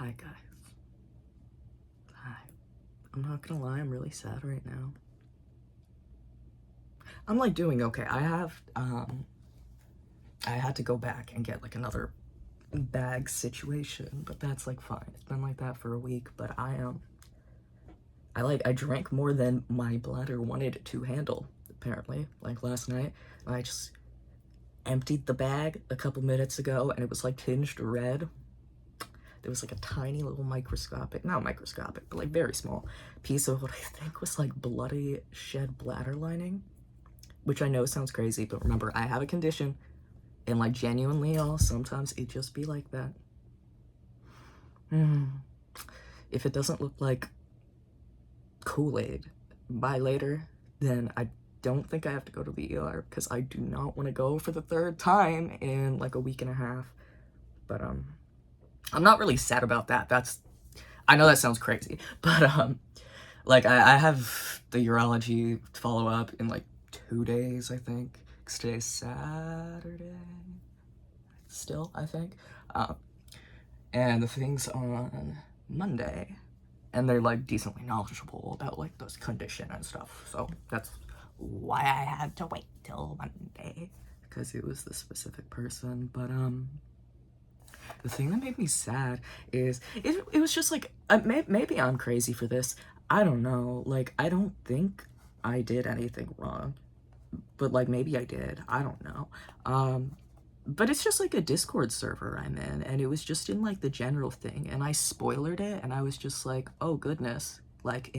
Hi guys. Hi. I'm not gonna lie, I'm really sad right now. I'm like doing okay. I had to go back and get like another bag situation, but that's like fine. It's been like that for a week, but I drank more than my bladder wanted to handle, apparently. Like last night, I just emptied the bag a couple minutes ago and it was like tinged red. There was like a tiny little not microscopic, but like very small piece of what I think was like bloody shed bladder lining, which I know sounds crazy, but remember, I have a condition, and like genuinely, y'all, sometimes it just be like that. If it doesn't look like Kool-Aid by later, then I don't think I have to go to the ER, because I do not want to go for the third time in like a week and a half. But I'm not really sad about that. I know that sounds crazy, but like I have the urology follow-up in like 2 days, I think, because today's Saturday still, I think, and the thing's on Monday, and they're like decently knowledgeable about like this condition and stuff, so that's why I had to wait till Monday, because it was the specific person. But the thing that made me sad is it was just like, maybe I'm crazy for this, I don't know, like I don't think I did anything wrong, but like maybe I did, I don't know. But it's just like a Discord server I'm in, and it was just in like the general thing, and I spoilered it, and I was just like, oh goodness, like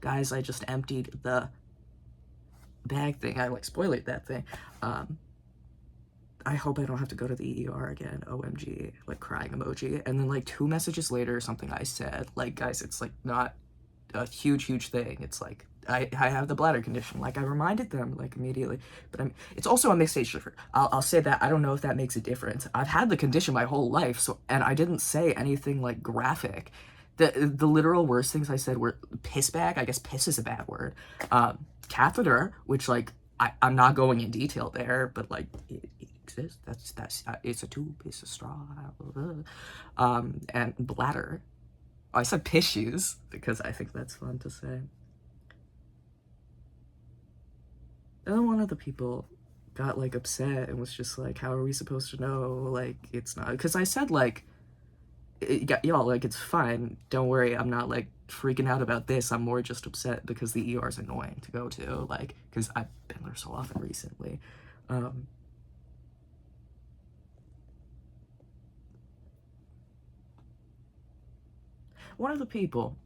guys, I just emptied the bag thing, I like spoiled that thing. I hope I don't have to go to the ER again, OMG, like crying emoji. And then like 2 messages later, something I said, like, guys, it's like not a huge thing, it's like I have the bladder condition, like I reminded them like immediately, but it's also a mixed age difference. I'll say that. I don't know if that makes a difference. I've had the condition my whole life, so, and I didn't say anything like graphic. The literal worst things I said were piss bag, I guess piss is a bad word, catheter, which like I'm not going in detail there, but like it exists. That's it's a tube, it's a straw, and bladder. I said pissues because I think that's fun to say. And then one of the people got like upset and was just like, how are we supposed to know, like it's not, because I said like, y'all, like it's fine, don't worry, I'm not like freaking out about this, I'm more just upset because the ER is annoying to go to, like, because I've been there so often recently. One of the people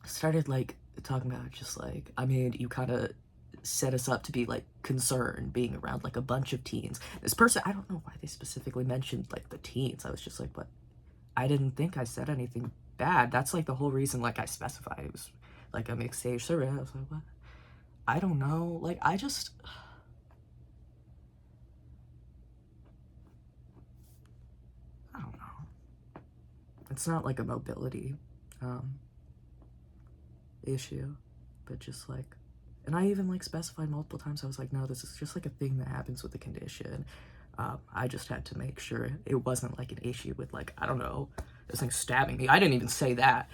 started like talking about just like, I mean, you kind of set us up to be like concerned being around like a bunch of teens. This person, I don't know why they specifically mentioned like the teens. I was just like, but I didn't think I said anything bad. That's like the whole reason like I specified it was like a mixed age survey. I was like, what? I don't know, like I just I don't know. It's not like a mobility issue, but just like, and I even like specified multiple times, I was like, no, this is just like a thing that happens with the condition. I just had to make sure it wasn't like an issue with like, I don't know, this thing stabbing me. I didn't even say that.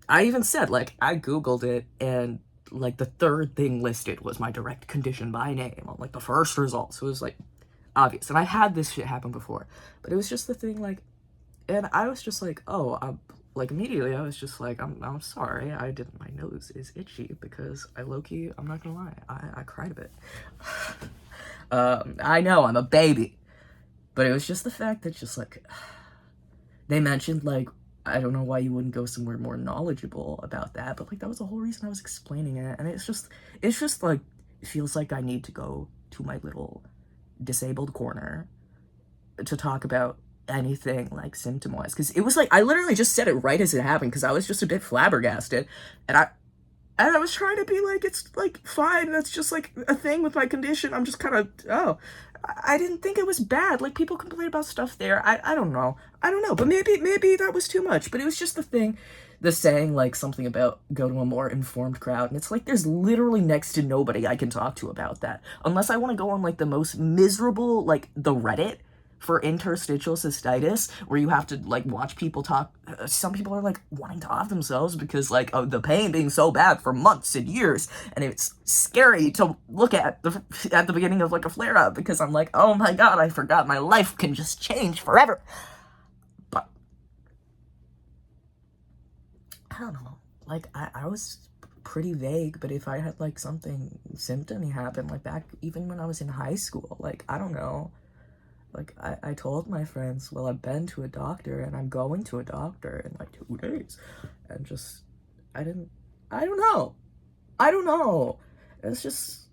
I even said like, I Googled it and like the 3rd thing listed was my direct condition by name on like the first result. So it was like obvious. And I had this shit happen before, but it was just the thing like, and I was just like, oh, like immediately I was just like, I'm sorry, my nose is itchy because I low-key, I'm not gonna lie, I cried a bit. I know, I'm a baby, but it was just the fact that just like, they mentioned like, I don't know why you wouldn't go somewhere more knowledgeable about that, but like that was the whole reason I was explaining it, and it's just like, it feels like I need to go to my little disabled corner to talk about anything like symptom-wise, because it was like, I literally just said it right as it happened, because I was just a bit flabbergasted, and I was trying to be like, it's like fine, that's just like a thing with my condition, I'm just kind of, oh, I didn't think it was bad, like people complain about stuff there, I don't know, but maybe that was too much, but it was just the saying like something about go to a more informed crowd, and it's like there's literally next to nobody I can talk to about that, unless I want to go on like the most miserable, like the Reddit for interstitial cystitis, where you have to, like, watch people talk. Some people are, like, wanting to off themselves because, like, of the pain being so bad for months and years, and it's scary to look at the beginning of, like, a flare-up, because I'm like, oh my god, I forgot my life can just change forever. But I don't know. Like, I was pretty vague, but if I had, like, something symptomy happen, like, back even when I was in high school, like, I don't know. Like, I told my friends, well, I've been to a doctor, and I'm going to a doctor in, like, 2 days. And just, I don't know. It's just,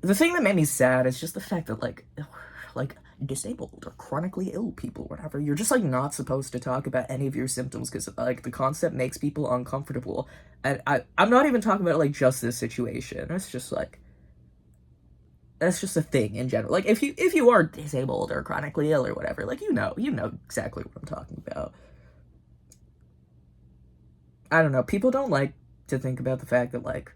the thing that made me sad is just the fact that, like, disabled or chronically ill people, whatever, you're just, like, not supposed to talk about any of your symptoms, because, like, the concept makes people uncomfortable. And I'm not even talking about, like, just this situation. It's just, like, that's just a thing in general. Like, if you are disabled or chronically ill or whatever, like, you know exactly what I'm talking about. I don't know. People don't like to think about the fact that, like,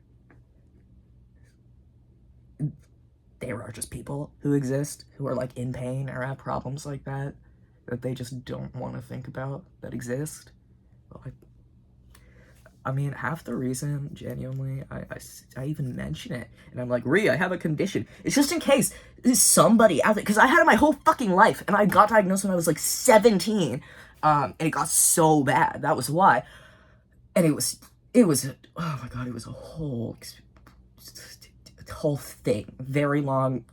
there are just people who exist who are, like, in pain or have problems like that they just don't want to think about that exist. But, like, I mean, half the reason, genuinely, I even mention it, and I'm like, I have a condition. It's just in case there's somebody out there, because I had it my whole fucking life, and I got diagnosed when I was, like, 17, and it got so bad. That was why. And it was, oh my god, it was a whole thing. Very long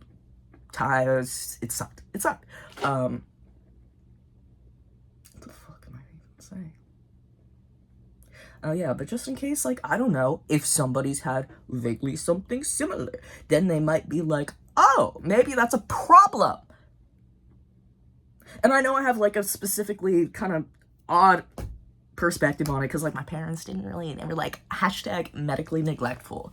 time. It sucked. What the fuck am I even saying? Oh yeah, but just in case, like, I don't know, if somebody's had vaguely something similar, then they might be like, oh, maybe that's a problem. And I know I have, like, a specifically kind of odd perspective on it, because, like, my parents didn't really, they were, like, hashtag medically neglectful.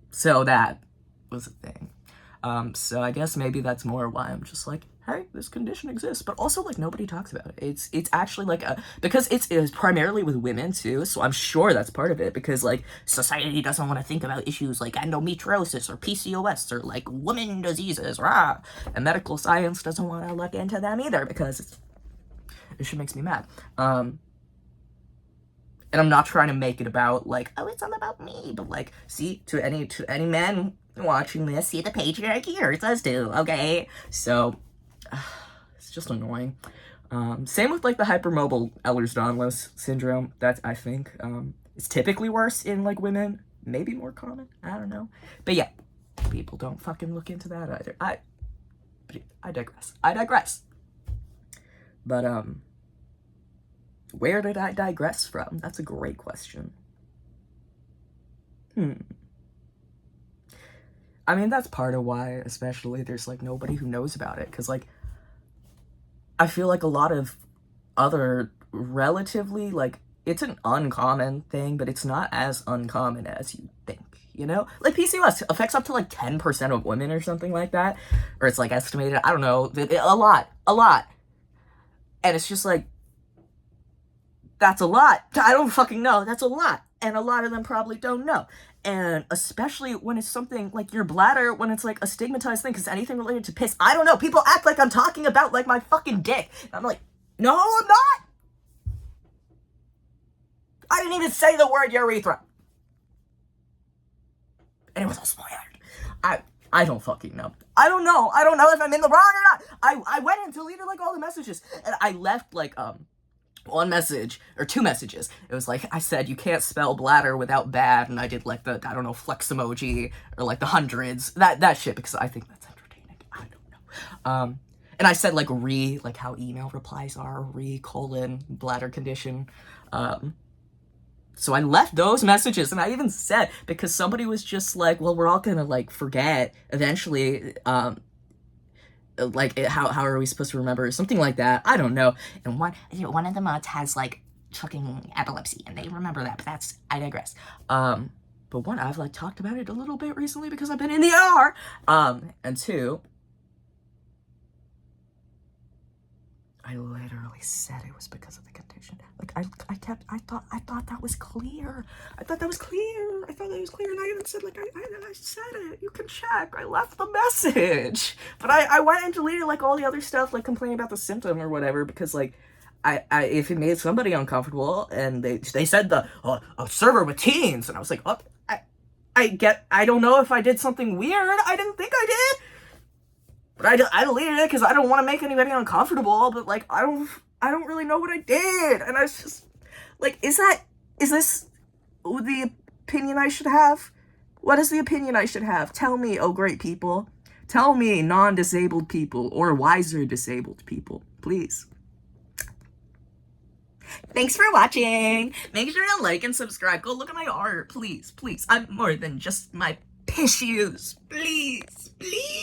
So that was a thing. So I guess maybe that's more why I'm just like, hey, this condition exists, but also, like, nobody talks about it. It's actually, like, because it is primarily with women, too, so I'm sure that's part of it, because, like, society doesn't want to think about issues like endometriosis or PCOS or, like, women diseases, rah, and medical science doesn't want to look into them either, because it shit makes me mad. And I'm not trying to make it about, like, oh, it's all about me, but, like, see, to any man watching this, see the patriarchy hurts us too, okay? So, it's just annoying. Same with, like, the hypermobile Ehlers-Danlos syndrome. That's, I think, it's typically worse in, like, women. Maybe more common. I don't know. But yeah, people don't fucking look into that either. I digress. But, where did I digress from? That's a great question. I mean, that's part of why, especially, there's, like, nobody who knows about it, because, like, I feel like a lot of other relatively, like, it's an uncommon thing, but it's not as uncommon as you think, you know? Like, PCOS affects up to, like, 10% of women or something like that, or it's, like, estimated, I don't know, a lot. And it's just, like, that's a lot. I don't fucking know. That's a lot. And a lot of them probably don't know. And especially when it's something like your bladder, when it's, like, a stigmatized thing, because anything related to piss, I don't know. People act like I'm talking about, like, my fucking dick. And I'm like, no, I'm not. I didn't even say the word urethra. And it was all spoiled. I don't fucking know. I don't know if I'm in the wrong or not. I went and deleted, like, all the messages. And I left, like, one message, or 2 messages. It was like, I said, you can't spell bladder without bad, and I did, like, the, I don't know, flex emoji, or, like, the hundreds, that shit, because I think that's entertaining. I don't know. And I said, like, like, how email replies are, bladder condition. So I left those messages, and I even said, because somebody was just like, well, we're all gonna, like, forget, eventually, like, how are we supposed to remember, something like that, I don't know. And one of the mods has, like, fucking epilepsy, and they remember that, but I digress. But one, I've, like, talked about it a little bit recently because I've been in the ER, and 2, I literally said it was because of the condition. Like, I thought that was clear. I thought that was clear. I thought that was clear, and I even said, like, I said it. You can check. I left the message. But I went and deleted, like, all the other stuff, like, complaining about the symptom or whatever, because, like, if it made somebody uncomfortable, and they said a server with teens, and I was like, oh, I don't know if I did something weird. I didn't think I did. But I deleted it because I don't want to make anybody uncomfortable, but, like, I don't really know what I did. And I was just, like, is this the opinion I should have? What is the opinion I should have? Tell me, oh great people. Tell me, non-disabled people, or wiser disabled people, please. Thanks for watching. Make sure to like and subscribe. Go look at my art, please, please. I'm more than just my tissues. Please, please.